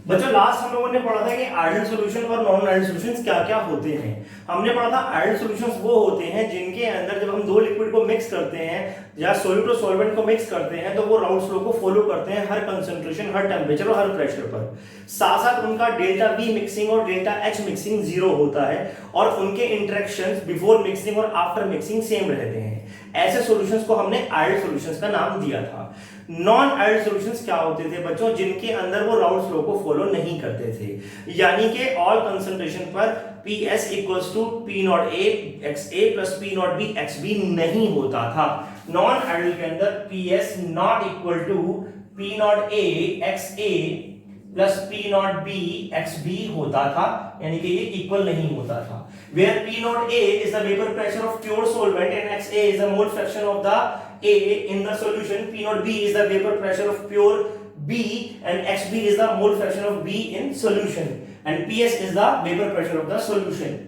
बच्चों लास्ट हम लोगों ने पढ़ा था कि आइडियल सॉल्यूशन और नॉन आइडियल सॉल्यूशंस क्या क्या होते हैं। हमने पढ़ा था आइडियल सॉल्यूशंस वो होते हैं जिनके अंदर जब हम दो लिक्विड को मिक्स करते हैं या सॉल्यूट और सॉल्वेंट को मिक्स करते हैं तो वो राउल्स लॉ को फॉलो करते हैं हर कंसंट्रेशन, हर टेम्परेचर और हर प्रेशर पर। साथ साथ उनका डेल्टा V मिक्सिंग और डेल्टा H मिक्सिंग जीरो होता है और उनके इंटरेक्शंस बिफोर मिक्सिंग और आफ्टर मिक्सिंग सेम रहते हैं। ऐसे सॉल्यूशंस को हमने आइडियल सॉल्यूशंस का नाम दिया था। नॉन आइडियल सॉल्यूशंस क्या होते थे बच्चों? जिनके अंदर वो राउल्स लॉ को फॉलो नहीं करते थे, यानी कि ऑल कंसंट्रेशन पर PS equals to P not A XA plus P not B XB नहीं होता था। नॉन आइडियल के अंदर PS not equal to P not A XA plus P not B XB होता था, यानी कि ये इक्वल नहीं होता था। Where P not A is the vapor pressure of pure solvent and XA is the mole fraction of the A in the solution, P not B is the vapor pressure of pure B and XB is the mole fraction of B in solution and PS is the vapor pressure of the solution।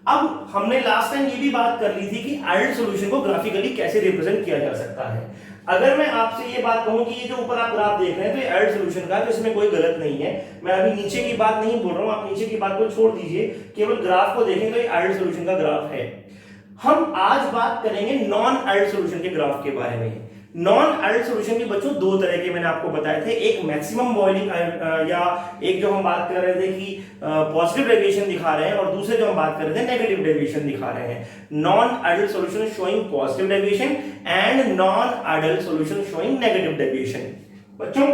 अब हमने last time ये भी बात कर ली थी कि ideal solution को graphically कैसे रिप्रेजेंट किया जा सकता है। अगर मैं आपसे ये बात कहूं कि ये जो ऊपर आप ग्राफ देख रहे हैं तो ये आइडियल सॉल्यूशन का है, तो इसमें कोई गलत नहीं है। मैं अभी नीचे की बात नहीं बोल रहा हूं, आप नीचे की बात को छोड़ दीजिए, केवल ग्राफ को देखें तो ये आइडियल सॉल्यूशन का ग्राफ है। हम आज बात करेंगे नॉन आइडियल सॉल्यूशन के ग्राफ के बारे में। नॉन आइडियल सॉल्यूशन के बच्चों दो तरह के मैंने आपको बताए थे, एक मैक्सिमम बॉइलिंग या एक जो हम बात कर रहे थे कि पॉजिटिव डेविएशन दिखा रहे हैं और दूसरे जो हम बात कर रहे थे नेगेटिव डेविएशन दिखा रहे हैं। Non ideal solution showing positive deviation and non ideal solution showing negative deviation. बच्चों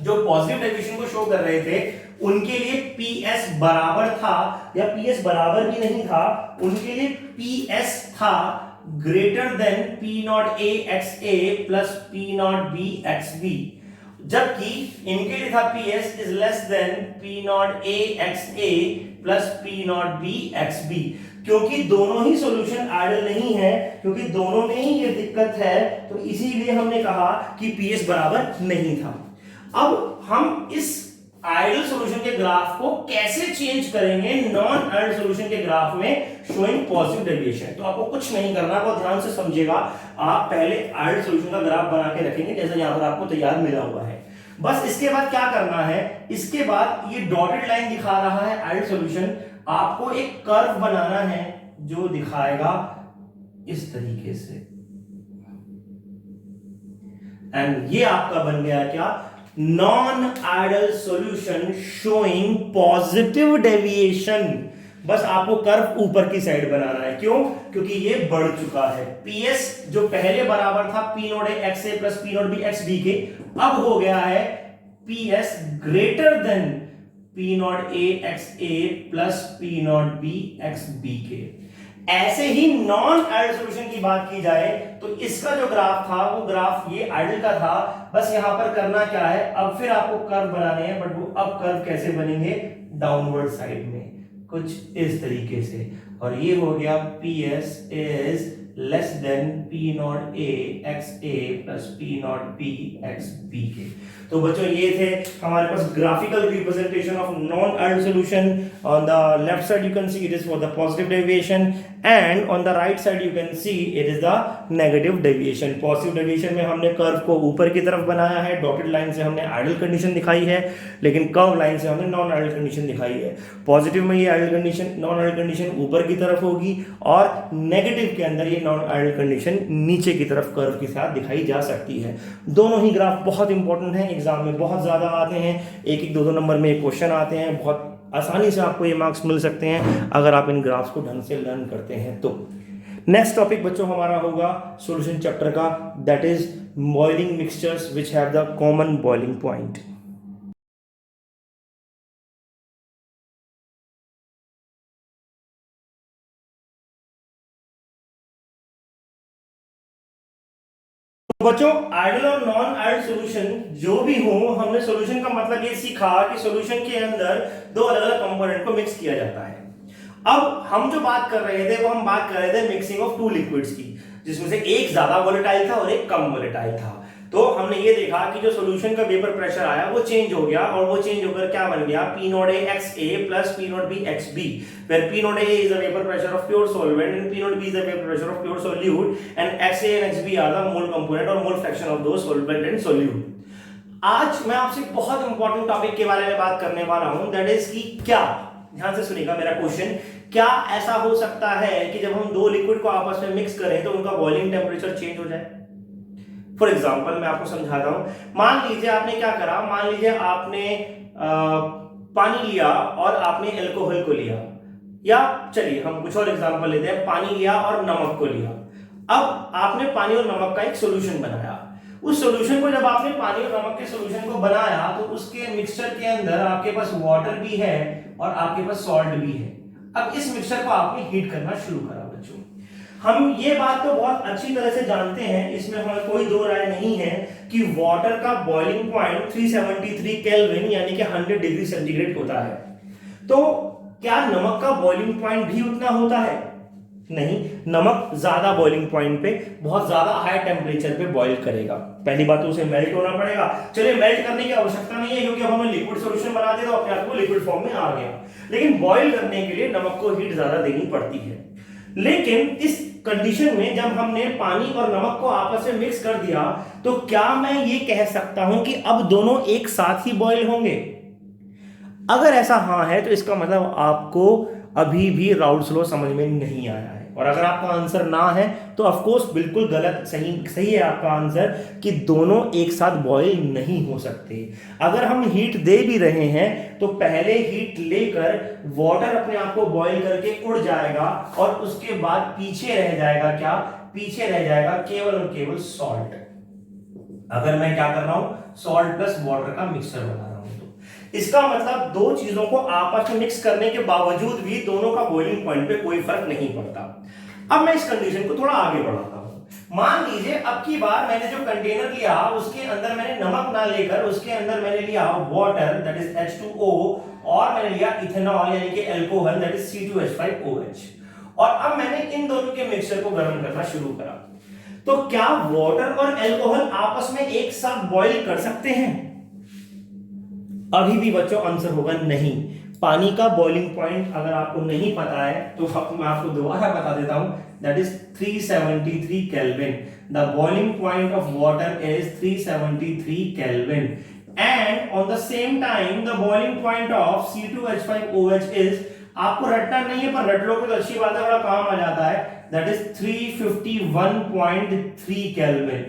जो पॉजिटिव डेविएशन को शो कर रहे थे उनके लिए PS बराबर था या PS बराबर भी नहीं था, उनके लिए PS था greater than P not A XA plus P not B XB, जबकि इनके लिए था PS is less than P not A XA plus P not B XB। क्योंकि दोनों ही सॉल्यूशन आइडियल नहीं है, क्योंकि दोनों में ही ये दिक्कत है, तो इसीलिए हमने कहा कि PS बराबर नहीं था। अब हम इस आइडियल सॉल्यूशन के ग्राफ को कैसे चेंज करेंगे नॉन आइडियल सॉल्यूशन के ग्राफ में शोइंग पॉजिटिव डेविएशन। तो आपको कुछ नहीं करना, बहुत ध्यान से समझिएगा। आप पहले आइडियल सॉल्यूशन का ग्राफ बना के रखेंगे जैसा यहां पर आपको तैयार मिला हुआ है। बस इसके बाद क्या करना है, इसके बाद ये डॉटेड लाइन दिखा रहा है आइडियल सॉल्यूशन, आपको एक कर्व बनाना है जो दिखाएगा इस तरीके से, एंड ये आपका बन गया क्या? Non ideal solution showing positive deviation. बस आपको कर्व ऊपर की साइड बनाना है। क्यों? क्योंकि ये बढ़ चुका है। PS जो पहले बराबर था P not A XA plus P not B XB के, अब हो गया है PS greater than P not A XA plus P not B XB के। ऐसे ही नॉन आइडियल सॉल्यूशन की बात की जाए तो इसका जो ग्राफ था वो ग्राफ ये आइडियल का था। बस यहां पर करना क्या है, अब फिर आपको कर्व बनाने हैं, बट वो अब कर्व कैसे बनेंगे? डाउनवर्ड साइड में कुछ इस तरीके से, और ये हो गया PS is less than P not A XA plus P not B XB के। तो बच्चों ये थे हमारे पास graphical representation of non ideal solution. On the left side you can see it is for the positive deviation and on the right side you can see it is the negative deviation. Positive deviation में हमने curve को ऊपर की तरफ बनाया है, dotted line से हमने आइडियल कंडीशन दिखाई है, लेकिन कर्व लाइन से हमने नॉन आइडियल कंडीशन दिखाई है। पॉजिटिव में ये ideal condition, non ideal condition ऊपर की तरफ होगी और नेगेटिव के अंदर ये नॉन आइडियल कंडीशन नीचे की तरफ कर्व के साथ दिखाई जा सकती है। दोनों ही ग्राफ बहुत इंपॉर्टेंट हैं, एग्जाम में बहुत ज्यादा आते हैं, एक एक दो नंबर में क्वेश्चन आते हैं, बहुत आसानी से आपको ये मार्क्स मिल सकते हैं अगर आप इन ग्राफ्स को ढंग से लर्न करते हैं तो। नेक्स्ट टॉपिक बच्चों हमारा होगा सॉल्यूशन चैप्टर का, that is boiling mixtures which have the common boiling point. बच्चों आइडियल और नॉन आइडियल सॉल्यूशन जो भी हो, हमने सॉल्यूशन का मतलब ये सीखा कि सॉल्यूशन के अंदर दो अलग अलग कंपोनेंट को मिक्स किया जाता है। अब हम जो बात कर रहे थे वो हम बात कर रहे थे मिक्सिंग ऑफ टू लिक्विड्स की, जिसमें से एक ज्यादा वोलेटाइल था और एक कम वोलेटाइल था। तो हमने ये देखा कि जो सॉल्यूशन का वेपर प्रेशर आया वो चेंज हो गया, और वो चेंज होकर क्या बन गया? P not A XA plus P not B XB, where P not A is the vapor pressure of pure solvent and P not B is the vapor pressure of pure solute, and XA and XB are the mole component or mole fraction of those solvent and solute. आज मैं आपसे बहुत important topic के बारे में बात करने वाला हूं, दैट इज कि क्या, ध्यान से सुनिएगा मेरा क्वेश्चन, क्या ऐसा हो सकता है कि जब हम दो लिक्विड को आपस में मिक्स करें तो उनका बॉइलिंग टेम्परेचर चेंज हो जाए। फॉर एग्जाम्पल मैं आपको समझाता हूं। मान लीजिए आपने क्या करा, मान लीजिए आपने पानी लिया और आपने अल्कोहल को लिया, या चलिए हम कुछ और एग्जांपल लेते हैं, पानी लिया और नमक को लिया। अब आपने पानी और नमक का एक सॉल्यूशन बनाया। उस सॉल्यूशन को जब आपने पानी और नमक के सॉल्यूशन को बनाया तो उसके मिक्सचर के अंदर आपके पास वाटर भी है और आपके पास सॉल्ट भी है। अब इस मिक्सचर को आपने हीट करना शुरू करा बच्चों। हम ये बात तो बहुत अच्छी तरह से जानते हैं, इसमें हमें कोई दो राय नहीं है कि वाटर का बॉइलिंग पॉइंट 373 केल्विन यानी कि 100 डिग्री सेंटीग्रेड होता है। तो क्या नमक का बॉइलिंग पॉइंट भी उतना होता है? नहीं, नमक ज्यादा बॉइलिंग पॉइंट पे, बहुत ज्यादा हाई टेम्परेचर पे बॉईल करेगा। पहली बात तो उसे मेल्ट होना पड़ेगा। चलिए मेल्ट करने की आवश्यकता नहीं है क्योंकि अब हमने लिक्विड सॉल्यूशन बना दिया तो अपने आप को लिक्विड फॉर्म में आ गया। लेकिन बॉईल करने के लिए नमक को हीट ज्यादा देनी पड़ती है। लेकिन इस कंडीशन में जब हमने पानी और नमक को आपस में मिक्स कर दिया तो क्या मैं ये कह सकता हूं कि अब दोनों एक साथ ही बॉईल होंगे? अगर ऐसा हाँ है तो इसका मतलब आपको अभी भी राउल्ट्स लॉ समझ में नहीं आया है। और अगर आपका आंसर ना है तो ऑफ कोर्स बिल्कुल गलत, सही है आपका आंसर कि दोनों एक साथ बॉईल नहीं हो सकते। अगर हम हीट दे भी रहे हैं तो पहले हीट लेकर वाटर अपने आप को बॉईल करके उड़ जाएगा और उसके बाद पीछे रह जाएगा क्या? पीछे रह जाएगा केवल और केवल सॉल्ट। अगर मैं क्या कर रहा हूं, सॉल्ट प्लस वाटर का मिक्सचर बना रहा हूं, तो इसका मतलब दो चीजों को आपस में मिक्स करने के बावजूद भी दोनों का बॉइलिंग पॉइंट पे कोई फर्क नहीं पड़ता। अब मैं इस कंडीशन को थोड़ा आगे बढ़ाता हूं। मान लीजिए अब की बार मैंने जो कंटेनर लिया उसके अंदर मैंने नमक ना लेकर उसके अंदर मैंने लिया वाटर दैट इज H2O और मैंने लिया इथेनॉल यानी कि अल्कोहल दैट इज C2H5OH, और अब मैंने इन दोनों के मिक्सचर को गर्म करना शुरू करा। तो क्या वाटर और अल्कोहल आपस में एक साथ बॉईल कर सकते हैं? अभी भी बच्चों आंसर होगा नहीं। पानी का बॉइलिंग पॉइंट अगर आपको नहीं पता है तो मैं आपको दोबारा बता देता हूं, that is 373 kelvin. The boiling point of water is 373 kelvin and on the same time the boiling point of C2H5OH is, आपको रटना नहीं है पर रट लोगे तो अच्छी बात है, बड़ा काम आ जाता है, that is 351.3 kelvin.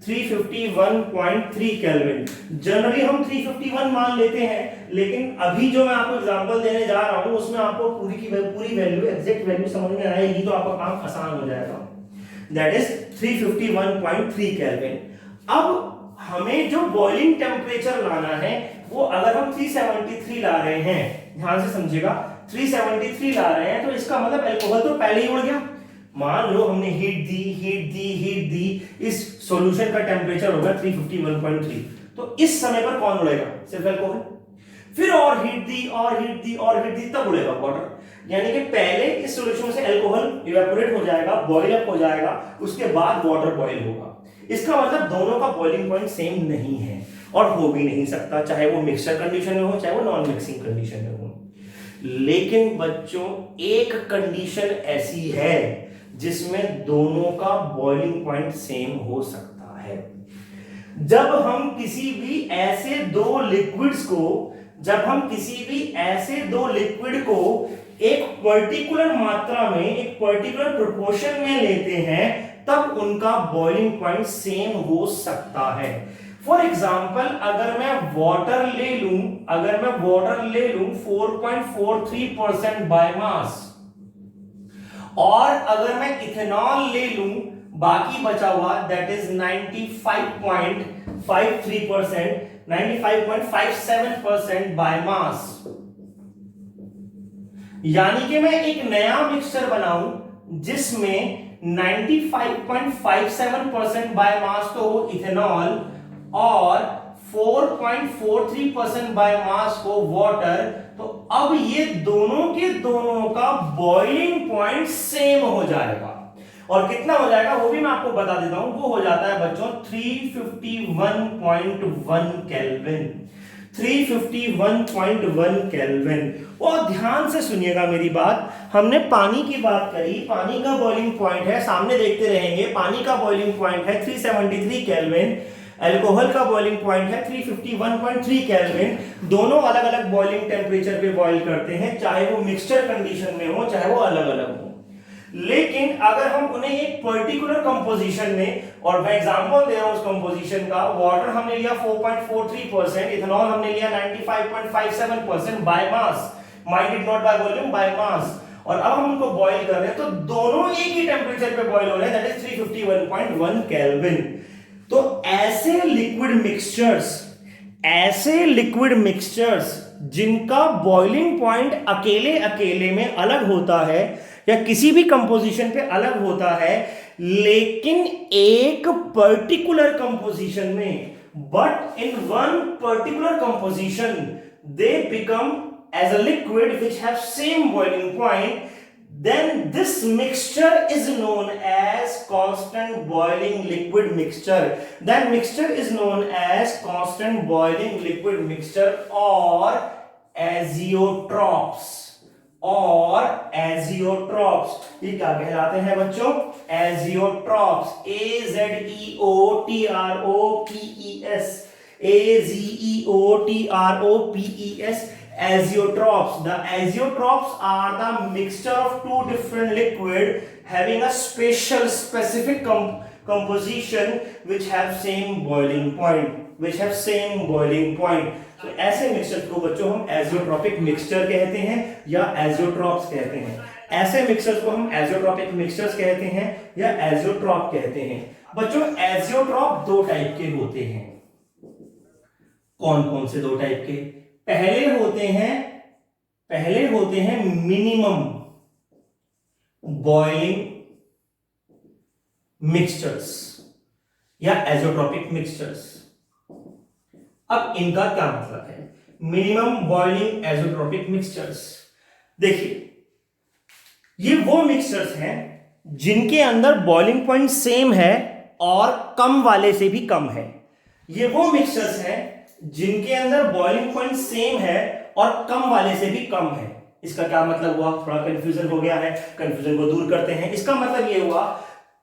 351.3 kelvin. Generally हम 351 मान लेते हैं, लेकिन अभी जो मैं आपको एग्जांपल देने जा रहा हूं उसमें आपको पूरी वैल्यू, एग्जैक्ट वैल्यू समझ में आएगी तो आपका काम आसान हो जाएगा। That is 351.3 kelvin. अब हमें जो बॉइलिंग टेम्परेचर लाना है वो अगर हम 373 ला रहे हैं, ध्यान से समझिएगा, 373 ला रहे हैं तो इसका मतलब अल्कोहल तो पहले ही उड़ गया। मान लो हमने हीट दी, इस सॉल्यूशन का टेम्परेचर होगा 351.3, तो इस समय पर कौन उड़ेगा? सिर्फ अल्कोहल। फिर और हीट दी तब उड़ेगा वाटर। यानी कि पहले इस सॉल्यूशन से अल्कोहल इवेपोरेट हो जाएगा, बॉईल अप हो जाएगा, उसके बाद वाटर बॉईल होगा। इसका मतलब दोनों का बॉइलिंग पॉइंट सेम नहीं है और हो भी नहीं सकता, चाहे वो मिक्सचर कंडीशन में हो चाहे वो नॉन मिक्सिंग कंडीशन में हो। लेकिन बच्चों एक कंडीशन ऐसी है जिसमें दोनों का बॉइलिंग पॉइंट सेम हो सकता है। जब हम किसी भी ऐसे दो लिक्विड को एक पर्टिकुलर मात्रा में, एक पर्टिकुलर प्रोपोर्शन में लेते हैं तब उनका बॉइलिंग पॉइंट सेम हो सकता है। फॉर एग्जाम्पल अगर मैं वाटर ले लूं 4.43% बाय मास, और अगर मैं इथेनॉल ले लूं बाकी बचा हुआ दैट इज 95.57% बाय मास, यानी कि मैं एक नया मिक्सचर बनाऊं जिसमें 95.57% बाय मास तो हो इथेनॉल और 4.43% बाय मास हो वाटर, तो अब ये दोनों के दोनों का बॉइलिंग पॉइंट सेम हो जाएगा। और कितना हो जाएगा वो भी मैं आपको बता देता हूं, वो हो जाता है बच्चों 351.1 केल्विन। 351.1 केल्विन। और ध्यान से सुनिएगा मेरी बात, हमने पानी की बात करी, पानी का बॉइलिंग पॉइंट है, सामने देखते रहेंगे, पानी का बॉइलिंग पॉइंट है 373 केल्विन। अल्कोहल का बॉइलिंग पॉइंट है 351.3 केल्विन। दोनों अलग अलग बॉइलिंग टेम्परेचर पे बॉइल करते हैं, चाहे वो मिक्सचर कंडीशन में हो चाहे वो अलग अलग हो। लेकिन अगर हम उन्हें एक पर्टिकुलर कंपोजिशन में, और मैं एग्जांपल दे रहा हूं उस कंपोजिशन का, वाटर हमने लिया 4.43%, इथेनॉल हमने लिया 95.57% by mass, minded not by volume, by mass, और अब हम उनको बॉईल कर रहे हैं तो दोनों एक ही टेम्परेचर पे बॉईल हो रहे हैं, दैट इज 351.1 केल्विन। तो ऐसे लिक्विड मिक्सचर्स जिनका बॉइलिंग पॉइंट अकेले अकेले में अलग होता है या किसी भी कंपोजिशन पे अलग होता है, लेकिन एक पर्टिकुलर कंपोजिशन में, but in one particular composition they become as a liquid which have same boiling point, then this mixture is known as constant boiling liquid mixture. That mixture is known as constant boiling liquid mixture or azeotrophs, ये क्या कहलाते हैं बच्चों? azeotrophs, azeotrophs, azeotrophs. The azeotrophs are the mixture of two different liquid having a specific composition which have same boiling point. तो ऐसे mixture को बच्चों हम एजियोट्रॉपिक मिक्सचर कहते हैं या एजियोट्रॉप्स कहते हैं। ऐसे मिक्सचर्स को हम एजियोट्रॉपिक मिक्सचर्स कहते हैं या एजियोट्रॉप कहते हैं। बच्चों एजियोट्रॉप दो टाइप के होते हैं। कौन कौन से दो टाइप के? पहले होते हैं मिनिमम बॉइलिंग मिक्सचर्स या एजियोट्रॉपिक मिक्सचर्स। अब इनका क्या मतलब है? मिनिमम बॉइलिंग एजियोट्रॉपिक मिक्सचर्स, देखिए ये वो मिक्सचर्स हैं जिनके अंदर बॉइलिंग पॉइंट सेम है और कम वाले से भी कम है। ये वो मिक्सचर्स हैं जिनके अंदर बॉइलिंग पॉइंट सेम है और कम वाले से भी कम है। इसका क्या मतलब हुआ? थोड़ा कंफ्यूजन हो गया है, कंफ्यूजन को दूर करते हैं। इसका मतलब ये हुआ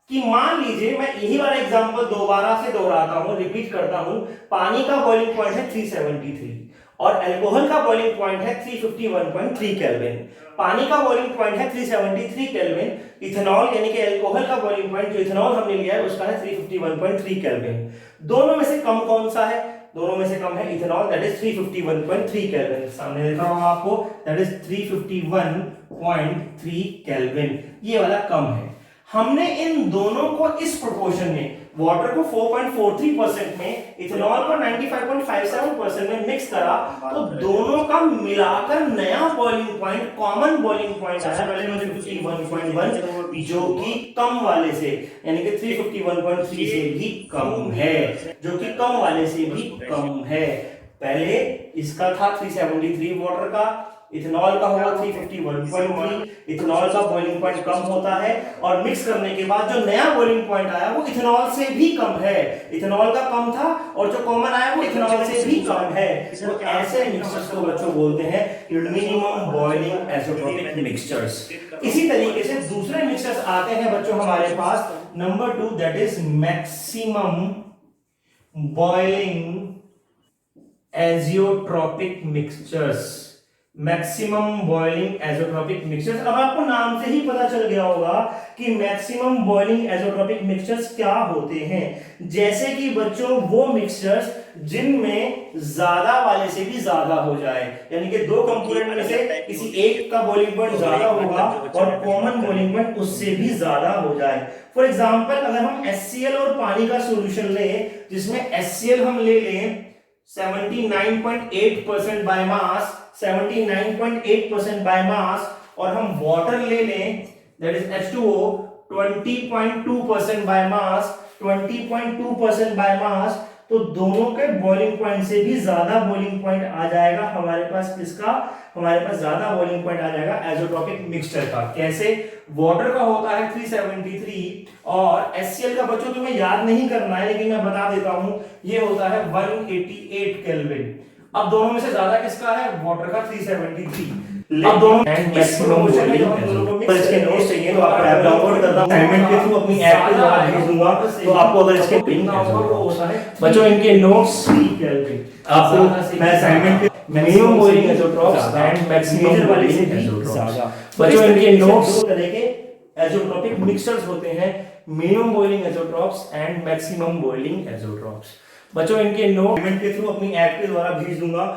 कि मान लीजिए, मैं यही वाला एग्जांपल दोबारा से दोहराता हूं, रिपीट करता हूं। पानी का बॉइलिंग पॉइंट है 373 और अल्कोहल का बॉइलिंग पॉइंट है 351.3 केल्विन। पानी का बॉइलिंग पॉइंट है 373 केल्विन। इथेनॉल यानी कि अल्कोहल का बॉइलिंग पॉइंट जो इथेनॉल हमने लिया है उसका है 351.3 केल्विन। दोनों में से कम कौन सा है? दोनों में से कम है इथेनॉल, दैट इज 351.3 केल्विन। सामने लिख रहा हूं आपको, दैट इज 351.3 केल्विन। ये वाला कम है। हमने इन दोनों को इस प्रोपोर्शन में, वाटर को 4.43% में, इथेनॉल को 95.57% में मिक्स करा, तो दोनों का मिलाकर नया boiling point, common boiling point आया 351.1, जो कि कम वाले से, यानी कि 351.3 से भी कम है, जो कि कम वाले से भी कम है। पहले इसका था 373 वाटर का, इथेनॉल का होगा 351.3। इथेनॉल का बॉइलिंग पॉइंट कम होता है और मिक्स करने के बाद जो नया बॉइलिंग पॉइंट आया वो इथेनॉल से भी कम है। इथेनॉल का कम था और जो कॉमन आया वो इथेनॉल से भी कम है। तो ऐसे मिक्सचर्स को बच्चों बोलते हैं मिनिमम बॉइलिंग एजियोट्रॉपिक मिक्सचर्स। इसी तरीके से दूसरे मिक्सचर्स आते हैं बच्चों हमारे पास, number 2, that is maximum boiling azeotropic mixtures. Maximum boiling azeotropic mixtures. अब आपको नाम से ही पता चल गया होगा कि मैक्सिमम बॉइलिंग एजियोट्रॉपिक मिक्सचर्स क्या होते हैं। जैसे कि बच्चों वो मिक्सचर्स जिनमें ज्यादा वाले से भी ज्यादा हो जाए, यानी कि दो कंपोनेंट में से किसी एक का बॉइलिंग पॉइंट ज्यादा होगा और कॉमन बॉइलिंग पॉइंट उससे भी ज्यादा हो जाए। फॉर एग्जांपल, अगर हम HCl और पानी का सॉल्यूशन लें, जिसमें HCl हम ले लें 79.8% बाय मास, 79.8% बाय मास, और हम वाटर ले लें that is H2O 20.2% by mass, 20.2% by mass, तो दोनों के बॉइलिंग पॉइंट से भी ज्यादा बॉइलिंग पॉइंट आ जाएगा हमारे पास। किसका? हमारे पास ज्यादा बॉइलिंग पॉइंट आ जाएगा एजियोट्रॉपिक मिक्सचर का। कैसे? वाटर का होता है 373 और HCl का बच्चों तुम्हें याद नहीं करना है, लेकिन मैं बता देता हूं, ये होता है 188 केल्विन। अब दोनों में से ज्यादा किसका है? वाटर का 373। अब दोनों एंड मैक्सिमम पर इसके नोट्स चाहिए तो आपको ऐप डाउनलोड करना, असाइनमेंट के थ्रू अपनी ऐप के द्वारा भेज दूंगा, तो आपको अगर इसके बच्चों इनके नोट्स आपको मैं assignment minimum boiling azeotropes and maximum boiling azeotropes, बच्चों इनके नोट्स तरह के एज़ोट्रॉपिक मिक्सचर्स होते हैं, minimum boiling azeotropes and maximum boiling azeotropes, बच्चों इनके नोट के थ्रू अपनी ऐप के द्वारा भेज दूंगा।